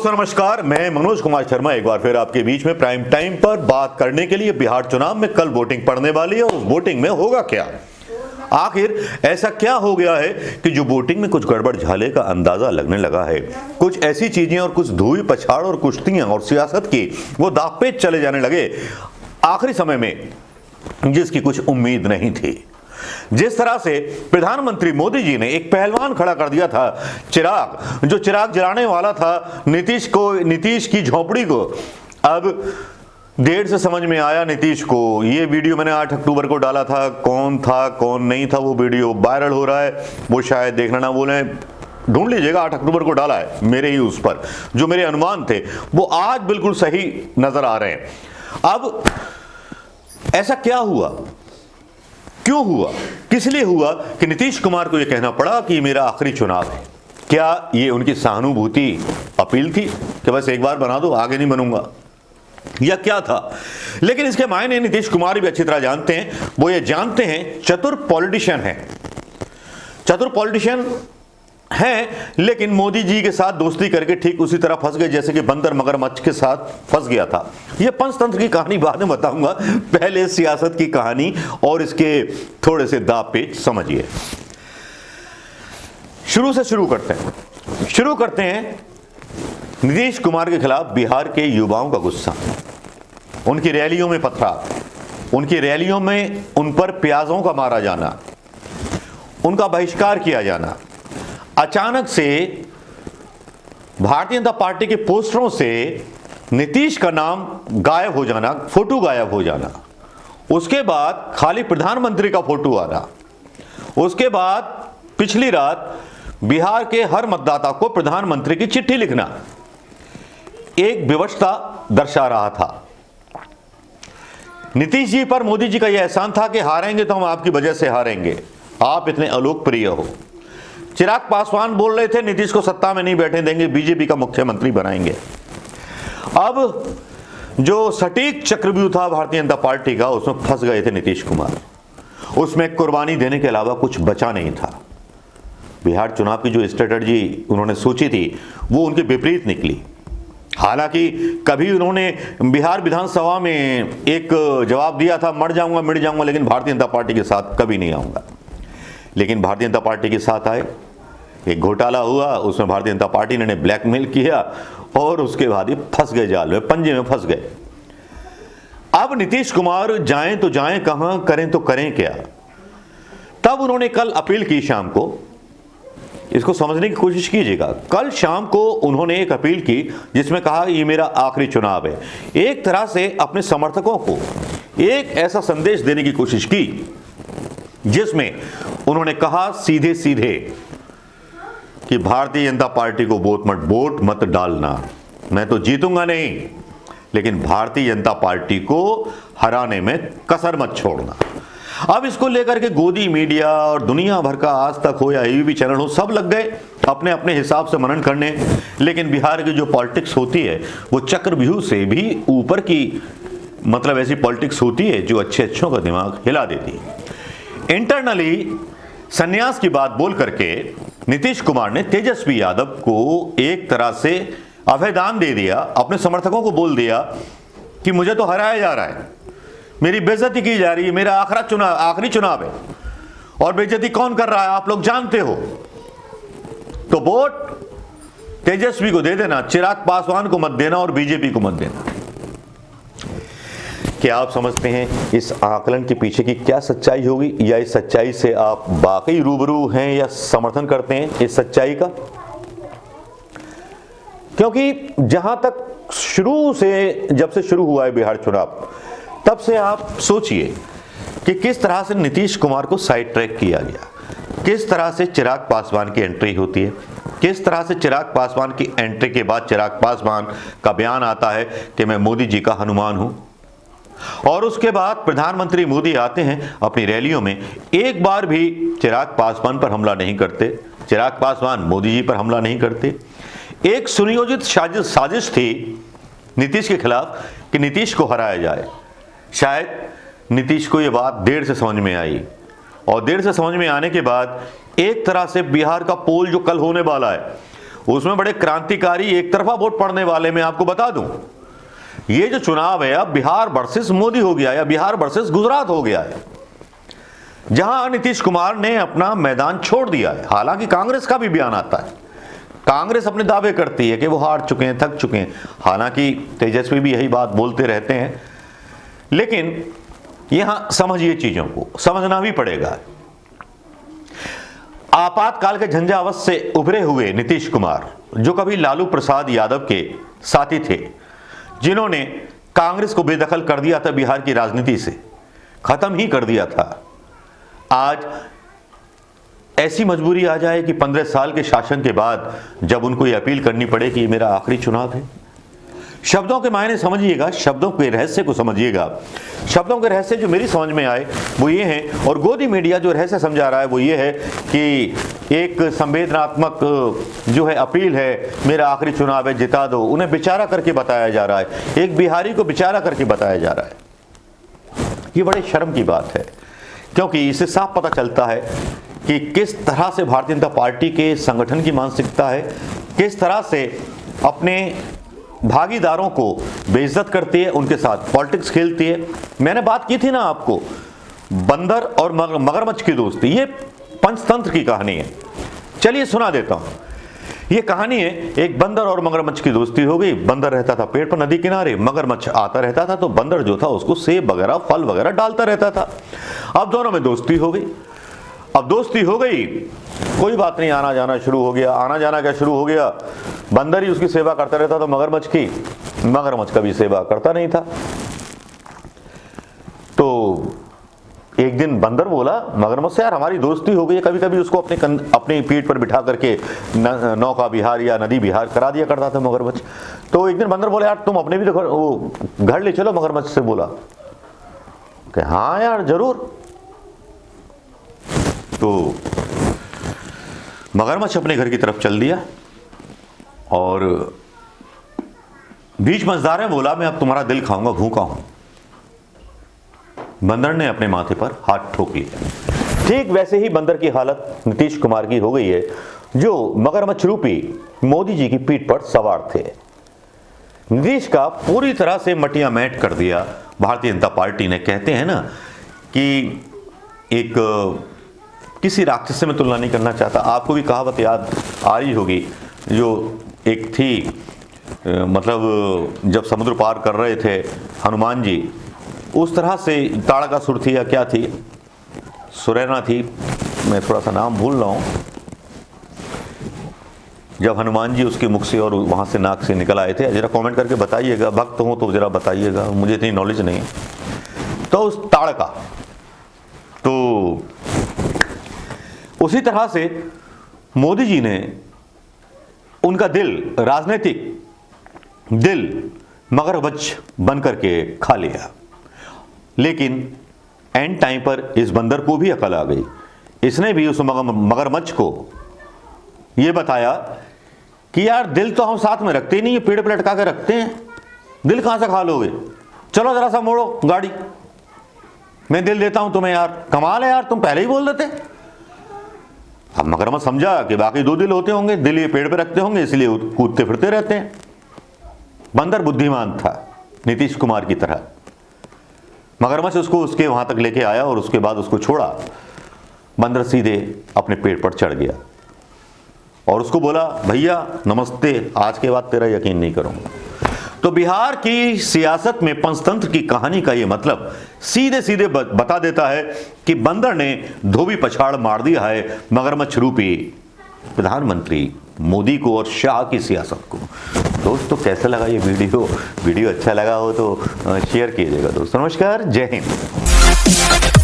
दोस्तों नमस्कार, मैं मनोज कुमार शर्मा एक बार फिर आपके बीच में प्राइम टाइम पर बात करने के लिए। बिहार चुनाव में कल वोटिंग पड़ने वाली है और उस वोटिंग में होगा क्या, आखिर ऐसा क्या हो गया है कि जो वोटिंग में कुछ गड़बड़ झाले का अंदाजा लगने लगा है। कुछ ऐसी चीजें और कुछ धुई पछाड़ और कुश्तियां और सियासत की वो दागपेच चले जाने लगे आखिरी समय में, जिसकी कुछ उम्मीद नहीं थी। जिस तरह से प्रधानमंत्री मोदी जी ने एक पहलवान खड़ा कर दिया था, चिराग, जो चिराग जलाने वाला था नीतीश की झोपड़ी को, अब देर से समझ में आया नीतीश को। ये वीडियो मैंने 8 अक्टूबर को डाला था, कौन था कौन नहीं था वो वीडियो वायरल हो रहा है, वो शायद देखना ना बोले, ढूंढ लीजिएगा। 8 अक्टूबर को डाला है मेरे ही उस पर, जो मेरे अनुमान थे वो आज बिल्कुल सही नजर आ रहे हैं। अब ऐसा क्या हुआ, क्यों हुआ, किस लिए हुआ कि नीतीश कुमार को यह कहना पड़ा कि मेरा आखिरी चुनाव है? क्या ये उनकी सहानुभूति अपील थी कि बस एक बार बना दो, आगे नहीं बनूंगा, या क्या था? लेकिन इसके मायने नीतीश कुमार भी अच्छी तरह जानते हैं। वो ये जानते हैं चतुर पॉलिटिशियन है, लेकिन मोदी जी के साथ दोस्ती करके ठीक उसी तरह फंस गए जैसे कि बंदर मगरमच्छ के साथ फंस गया था। यह पंचतंत्र की कहानी बाद में बताऊंगा, पहले सियासत की कहानी और इसके थोड़े से दाव पेच समझिए। शुरू से शुरू करते हैं नीतीश कुमार के खिलाफ बिहार के युवाओं का गुस्सा, उनकी रैलियों में पथराव, उनकी रैलियों में उन पर प्याजों का मारा जाना, उनका बहिष्कार किया जाना, अचानक से भारतीय जनता पार्टी के पोस्टरों से नीतीश का नाम गायब हो जाना, फोटो गायब हो जाना, उसके बाद खाली प्रधानमंत्री का फोटो आना, उसके बाद पिछली रात बिहार के हर मतदाता को प्रधानमंत्री की चिट्ठी लिखना एक विवशता दर्शा रहा था। नीतीश जी पर मोदी जी का यह एहसान था कि हारेंगे तो हम आपकी वजह से हारेंगे, आप इतने अलोकप्रिय हो। चिराग पासवान बोल रहे थे नीतीश को सत्ता में नहीं बैठने देंगे, बीजेपी का मुख्यमंत्री बनाएंगे। अब जो सटीक चक्रव्यूह था भारतीय जनता पार्टी का, उसमें फंस गए थे नीतीश कुमार। उसमें कुर्बानी देने के अलावा कुछ बचा नहीं था। बिहार चुनाव की जो स्ट्रेटजी उन्होंने सोची थी वो उनके विपरीत निकली। हालांकि कभी उन्होंने बिहार विधानसभा में एक जवाब दिया था, मर जाऊंगा मिट जाऊंगा, लेकिन भारतीय जनता पार्टी के साथ कभी नहीं आऊंगा। लेकिन भारतीय जनता पार्टी के साथ आए, एक घोटाला हुआ, उसमें भारतीय जनता पार्टी ने ब्लैकमेल किया और उसके बाद ही फंस गए जाल में, पंजे में फंस गए। अब नीतीश कुमार जाएं तो जाएं कहां, करें तो करें क्या? तब उन्होंने कल अपील की शाम को, इसको समझने की कोशिश कीजिएगा। कल शाम को उन्होंने एक अपील की जिसमें कहा ये मेरा आखिरी चुनाव है। एक तरह से अपने समर्थकों को एक ऐसा संदेश देने की कोशिश की जिसमें उन्होंने कहा सीधे सीधे कि भारतीय जनता पार्टी को वोट मत डालना, मैं तो जीतूंगा नहीं, लेकिन भारतीय जनता पार्टी को हराने में कसर मत छोड़ना। अब इसको लेकर के गोदी मीडिया और दुनिया भर का आज तक हो या एबीपी चैनल हो, सब लग गए अपने अपने हिसाब से मनन करने। लेकिन बिहार की जो पॉलिटिक्स होती है वो चक्रव्यूह से भी ऊपर की, मतलब ऐसी पॉलिटिक्स होती है जो अच्छों का दिमाग हिला देती है। इंटरनली संन्यास की बात बोल करके नीतीश कुमार ने तेजस्वी यादव को एक तरह से अभयदान दे दिया, अपने समर्थकों को बोल दिया कि मुझे तो हराया जा रहा है, मेरी बेइज्जती की जा रही है, मेरा आखिरी चुनाव है, और बेइज्जती कौन कर रहा है आप लोग जानते हो, तो वोट तेजस्वी को दे देना, चिराग पासवान को मत देना और बीजेपी को मत देना। क्या आप समझते हैं इस आकलन के पीछे की क्या सच्चाई होगी, या इस सच्चाई से आप वाकई रूबरू हैं या समर्थन करते हैं इस सच्चाई का? क्योंकि जहां तक शुरू से, जब से शुरू हुआ है बिहार चुनाव, तब से आप सोचिए कि किस तरह से नीतीश कुमार को साइड ट्रैक किया गया, किस तरह से चिराग पासवान की एंट्री होती है, किस तरह से चिराग पासवान की एंट्री के बाद चिराग पासवान का बयान आता है कि मैं मोदी जी का हनुमान हूं, और उसके बाद प्रधानमंत्री मोदी आते हैं अपनी रैलियों में, एक बार भी चिराग पासवान पर हमला नहीं करते, चिराग पासवान मोदी जी पर हमला नहीं करते। एक सुनियोजित साजिश थी नीतीश के खिलाफ कि नीतीश को हराया जाए। शायद नीतीश को यह बात देर से समझ में आई, और देर से समझ में आने के बाद एक तरह से बिहार का पोल जो कल होने वाला है उसमें बड़े क्रांतिकारी एक तरफा वोट पड़ने वाले, मैं आपको बता दूं, ये जो चुनाव है अब बिहार वर्सेस मोदी हो गया या बिहार वर्सेस गुजरात हो गया है, जहां नीतीश कुमार ने अपना मैदान छोड़ दिया है। हालांकि कांग्रेस का भी बयान आता है, कांग्रेस अपने दावे करती है कि वो हार चुके हैं, थक चुके हैं। हालांकि तेजस्वी भी यही बात बोलते रहते हैं, लेकिन यहां समझिए, चीजों को समझना भी पड़ेगा। आपातकाल के झंझावात से उभरे हुए नीतीश कुमार, जो कभी लालू प्रसाद यादव के साथी थे, जिन्होंने कांग्रेस को बेदखल कर दिया था, बिहार की राजनीति से खत्म ही कर दिया था, आज ऐसी मजबूरी आ जाए कि 15 साल के शासन के बाद जब उनको ये अपील करनी पड़े कि ये मेरा आखिरी चुनाव है। शब्दों के मायने समझिएगा, शब्दों के रहस्य को समझिएगा। शब्दों के रहस्य जो मेरी समझ में आए वो ये हैं, और गोदी मीडिया जो रहस्य समझा रहा है वो ये है कि एक संवेदनात्मक जो है अपील है, मेरा आखिरी चुनाव है, जिता दो। उन्हें बेचारा करके बताया जा रहा है, एक बिहारी को बेचारा करके बताया जा रहा है। ये बड़े शर्म की बात है, क्योंकि इससे साफ पता चलता है कि किस तरह से भारतीय जनता पार्टी के संगठन की मानसिकता है, किस तरह से अपने भागीदारों को बेइज्जत करती है, उनके साथ पॉलिटिक्स खेलती है। मैंने बात की थी ना आपको, बंदर और मगरमच्छ की दोस्ती, ये पंचतंत्र की कहानी है। चलिए सुना देता हूं। ये कहानी है, एक बंदर और मगरमच्छ की दोस्ती हो गई। बंदर रहता था पेड़ पर नदी किनारे, मगरमच्छ आता रहता था तो बंदर जो था उसको सेब वगैरह फल वगैरह डालता रहता था। अब दोनों में दोस्ती हो गई। अब दोस्ती हो गई, कोई बात नहीं, आना जाना शुरू हो गया। आना जाना क्या शुरू हो गया, बंदर ही उसकी सेवा करता रहता था मगरमच्छ की, मगरमच्छ कभी सेवा करता नहीं था। तो एक दिन बंदर बोला मगरमच्छ से, यार हमारी दोस्ती हो गई है, कभी कभी उसको अपनी पीठ पर बिठा करके नौका विहार या नदी विहार करा दिया करता था मगरमच्छ। तो एक दिन बंदर बोला, यार तुम अपने भी देखो वो घर ले चलो। मगरमच्छ से बोला कि हाँ यार जरूर। तो मगरमच्छ अपने घर की तरफ चल दिया और बीच मझधार में बोला, मैं अब तुम्हारा दिल खाऊंगा, भूखा हूं। बंदर ने अपने माथे पर हाथ ठोक लिया। ठीक वैसे ही बंदर की हालत नीतीश कुमार की हो गई है, जो मगरमच्छ रूपी मोदी जी की पीठ पर सवार थे। नीतीश का पूरी तरह से मटिया मैट कर दिया भारतीय जनता पार्टी ने। कहते हैं ना कि एक किसी राक्षस से मैं तुलना नहीं करना चाहता, आपको भी कहावत याद आ रही होगी, जो एक थी, मतलब जब समुद्र पार कर रहे थे हनुमान जी, उस तरह से ताड़कासुर थी या क्या थी, सुरैना थी, मैं थोड़ा सा नाम भूल रहा हूँ। जब हनुमान जी उसके मुख से और वहाँ से नाक से निकल आए थे, जरा कमेंट करके बताइएगा, भक्त हो तो जरा बताइएगा, मुझे इतनी नॉलेज नहीं है। तो उस ताड़का, तो उसी तरह से मोदी जी ने उनका दिल, राजनीतिक दिल, मगरमच्छ बन करके खा लिया। लेकिन एंड टाइम पर इस बंदर को भी अकल आ गई। इसने भी उस मगरमच्छ को यह बताया कि यार दिल तो हम साथ में रखते ही नहीं, पेड़ पर लटका के रखते हैं, दिल कहां से खा लोगे, चलो जरा सा मोड़ो गाड़ी, मैं दिल देता हूं तुम्हें। यार कमाल है यार, तुम पहले ही बोल देते। अब मगरमच्छ समझा कि बाकी दो दिल होते होंगे, दिल ये पेड़ पे रखते होंगे, इसलिए कूदते फिरते रहते हैं। बंदर बुद्धिमान था नीतीश कुमार की तरह। मगरमच्छ उसको उसके वहां तक लेके आया और उसके बाद उसको छोड़ा। बंदर सीधे अपने पेड़ पर चढ़ गया और उसको बोला, भैया नमस्ते, आज के बाद तेरा यकीन नहीं करूंगा। तो बिहार की सियासत में पंचतंत्र की कहानी का यह मतलब सीधे सीधे बता देता है कि बंदर ने धोबी पछाड़ मार दिया है मगरमच्छ रूपी प्रधानमंत्री मोदी को और शाह की सियासत को। दोस्तों कैसा लगा ये वीडियो अच्छा लगा हो तो शेयर कीजिएगा दोस्तों। नमस्कार, जय हिंद।